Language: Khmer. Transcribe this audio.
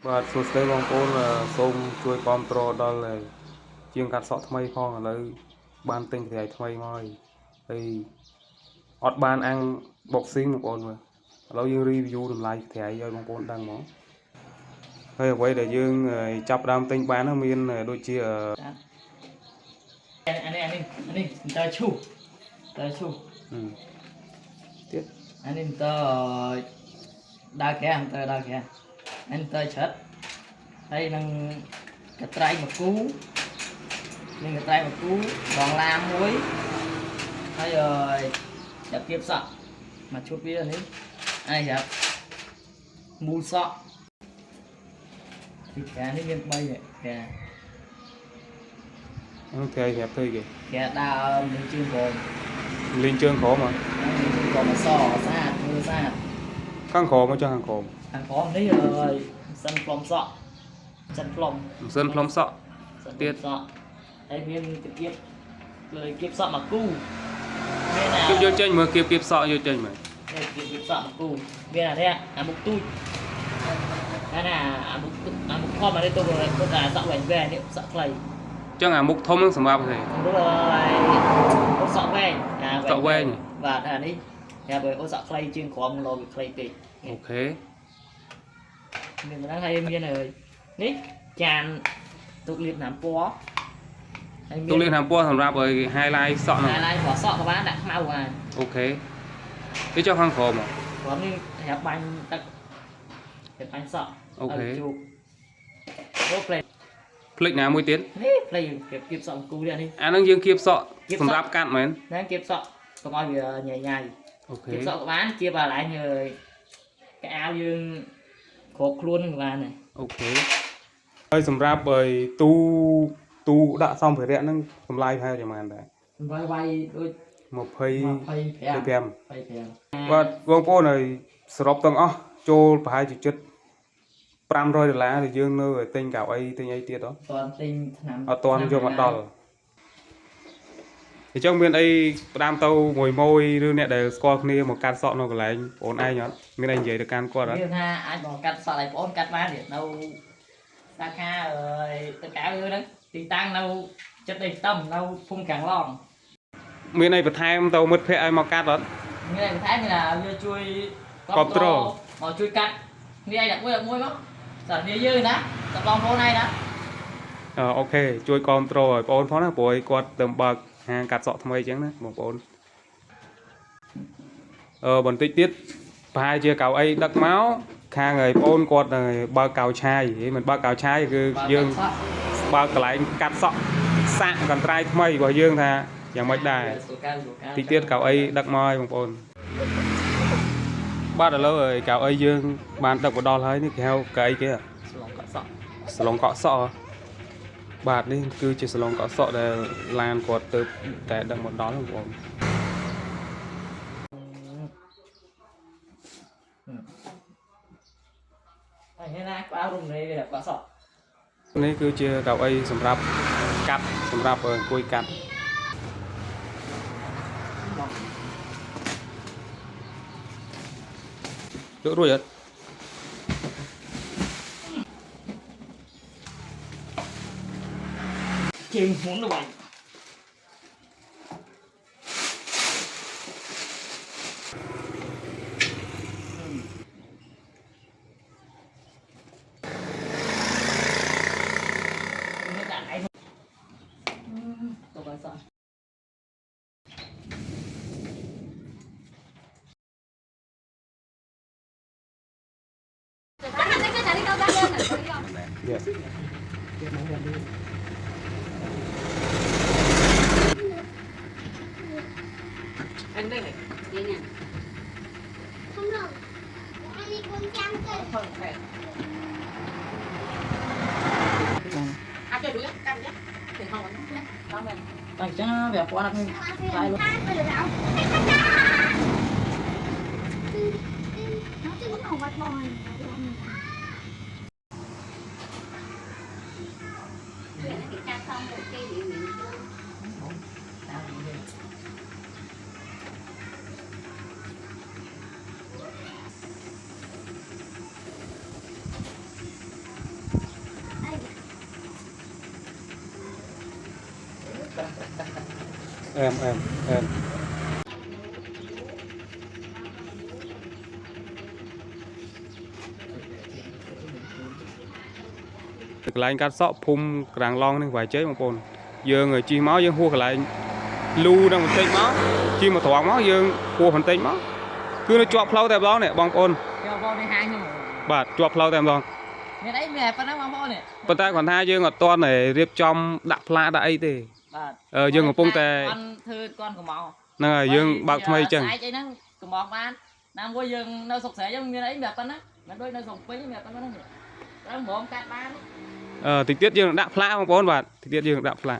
បាទសួស្តីបងប្អូនសូមជួយគាំទ្រដល់ជាងកាត់សក់ថ្មីផងឥឡូវបានទិញកន្ត្រៃថ្មីមកហើយអត់បានអាំង boxing បងប្អូនមើលឥឡូវយើង review តម្លៃកន្ត្រៃឲ្យបងប្អូនដឹងហ្មងហើយអ្វីដែលយើងចាប់ដើមទិញបាននោះមានដូចជានេះតើឈូទៀតអានេះតើដើរកែតើដើរកែអានេះតើឆិតហើយនឹងកត្រៃមកគូនឹងកត្រៃមកគូដងឡាមួយហើយចាប់គៀបសក់មកជួបវានេះអាយចាប់មូលសក់ពីកានេះមាន3នេះកាអូខេប្រាប់ទៅគេគេដើរលេងជើងក្រោមលេងជើងក្រោមហ៎ក៏មកសស្អាតមើលស្អាតខាងក្រោមមកចុះខាងក្រោមនេះសិនផ្លុំសក់សិនផ្លុំសក់ទៀតសក់ហើយមានគៀបលើគៀបសក់មកគូមានយកចេញមើលគៀបសក់យកចេញមើលគៀបសក់មកគូមានអានេះអាមុខទូចណាអាមុខធំអានេះទៅគាត់អាសក់វែងនេះសក់ខ្លីចឹងអាមុខធំនឹងសម្រាប់ទេសក់វែងបាទអានេះតែបើអូសក់ខ្លីជាងក្រមលោវាខ្លីពេកអូខេមានហ្នឹងហើយមាននេះចានទុកលាបថ្នាំពណ៌ហើយមានទុកលាបថ្នាំពណ៌សម្រាប់ឲ្យ highlight សក់ហ្នឹង highlight ព្រោះសក់ក៏បានដាក់ខ្មៅបានអូខេវាចុះខាងក្រោមព្រោះនេះសម្រាប់បាញ់ទឹកសម្រាប់បាញ់សក់អូខេជូបអូផ្លេចណាមួយទៀតនេះផ្លេគៀបសក់គូនេះអាហ្នឹងយើងគៀបសក់សម្រាប់កាត់មែនហ្នឹងគៀបសក់កុំឲ្យវាញ៉ៃអូខេគៀបសក់ក៏បានជាបើឡើងកៅអៅយើងគ្របខ្លួនក៏បានដែរអូខេហើយសម្រាប់ទូដាក់សម្ភារៈហ្នឹងតម្លៃប្រហែលប្រហែលដែរតម្លៃវាយដូច25បាទបងប្អូនហើយសរុបទាំងអស់ចូលប្រហែលជាចិត្ត$500ដែលយើងនៅទិញកៅអីទិញអីទៀតអត់ទាន់ទិញថ្នាំអត់ទាន់យកមកដល់អញ្ចឹងមានអីផ្ដាំទៅមួយឬអ្នកដែលស្គាល់គ្នាមកកាត់សក់នៅកន្លែងបងឯងអត់មានអីនិយាយទៅកាន់គាត់អត់មានថាអាចមកកាត់សក់ឲ្យបងកាត់បានទៀតនៅសាខាទៅកៅហ្នឹងទីតាំងនៅចិត្តដីខ្ទឹមនៅភូមិកាំងឡងមានអីបន្ថែមទៅមិត្តភ័ក្តិឲ្យមកកាត់អត់មានអីបន្ថែមមានថាវាជួយគ្រប់គ្រងមកជួយកាត់នេះឯង11មកសារនេះយើងណាតបងប្អូនឯងណាអូខេជួយគ្រប់គ្រងឲ្យបងប្អូនផងណាព្រោះគាត់ទៅបើកហាងកាត់សក់ថ្មីអញ្ចឹងណាបងប្អូនបន្តិចទៀតប្រហែលជាកៅអីដឹកមកខាងឲ្យបងប្អូនគាត់បើកកៅឆាយមិនបើកកៅឆាយគឺយើងបើកកន្លែងកាត់សក់សាក់កន្ត្រៃថ្មីរបស់យើងថាយ៉ាងម៉េចដែរតិចទៀតកៅអីដឹកមកឲ្យបងប្អូនបាទឥឡូវកៅអីយើងបានដឹកមកដល់ហើយនេះគេហៅកៅអីគេសាឡុងកក់សក់បាទនេះគឺជាសាឡុងកក់សក់ដែលឡានគាត់ទៅតែដឹកមកដល់បងប្អូនហើយណាក្បាលរុំនេះវាកក់សក់នេះគឺជាកៅអីសម្រាប់កាត់សម្រាប់អង្គុយកាត់យករួចអត់ជើងមុនទៅវិញYes. Anh đây này. Đây nè. Không được. Anh đi con chăm chơi. Không phải. À chơi đuổi canh nhé. Thì không nhé. Đó mình. Tại chứ vẻ quá là phải luôn. Nó chứ nó vật bòi. Xong một cây điện điện em កន្លែងកាត់សក់ភូមិក្រាំងឡងនេះវាយជ័យបងប្អូនយើងជិះមកយើងហួសកន្លែងលូនឹងបន្តិចមកជិះមកត្រង់មកយើងហួសបន្តិចមកគឺនៅជាប់ផ្លូវតែម្ដងនេះបងប្អូន cho vô đi hai nhưng បាទជាប់ផ្លូវតែម្ដង nghe đấy mẹ phải nói mà vô nè ប៉ុន្តែគាត់ថាយើងអត់ទាន់តែរៀបចំដាក់ផ្លាដាក់អីទេ យើងកំពុងតែ con thư con của màu ហ្នឹងហើយយើងបើកថ្មីអញ្ចឹង ai chơi nó của màu ban nam vui dương nơi sụp sẻ giống như đấy mẹ con á mẹ đôi nơi sụp phí mẹ con nó đó mồm cắt ban តិចទៀតយើងដាក់ផ្លាបងប្អូនបាទតិចទៀតយើងដាក់ផ្លា